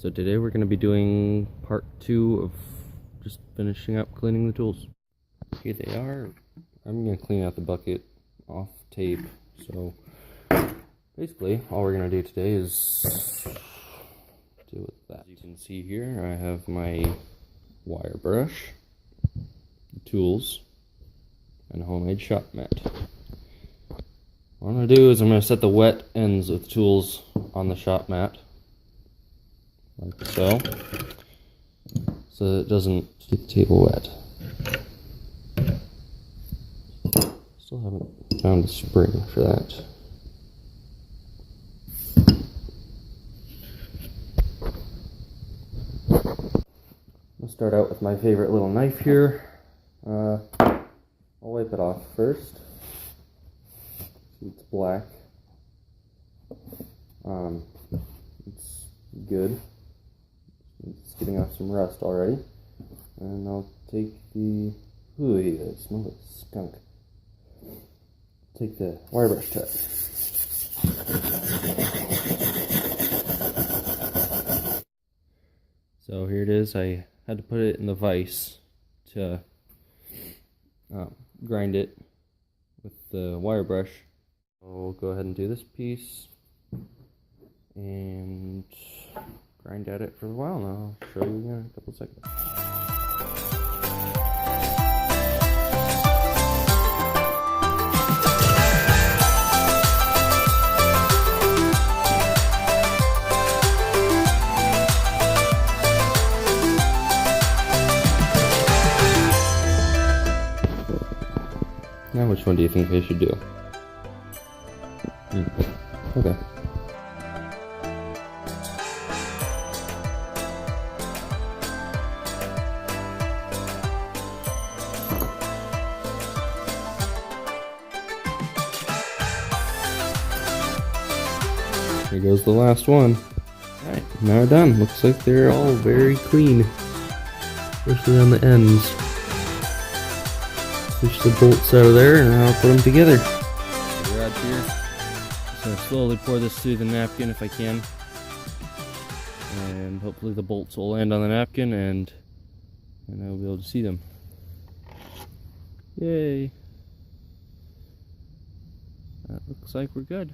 So today we're going to be doing part 2 of just finishing up cleaning the tools. Here they are. I'm going to clean out the bucket off tape. So basically all we're going to do today is deal with that. As you can see here, I have my wire brush, tools, and a homemade shop mat. What I'm going to do is I'm going to set the wet ends of the tools on the shop mat, like so that it doesn't get the table wet. Still haven't found a spring for that. I'll start out with my favorite little knife here. I'll wipe it off first. It's black. It's good. It's getting off some rust already. And I'll take the... Ooh, I smell the skunk. Take the wire brush tip. So here it is. I had to put it in the vise to grind it with the wire brush. I'll go ahead and do this piece and grind at it for a while, and I'll show you in a couple seconds. Now which one do you think I should do? Okay. Here goes the last one. Alright, now we're done. Looks like they're all very clean, especially on the ends. Push the bolts out of there and I'll put them together. We're out here. Just gonna slowly pour this through the napkin if I can. And hopefully the bolts will land on the napkin and I'll be able to see them. Yay! That looks like we're good.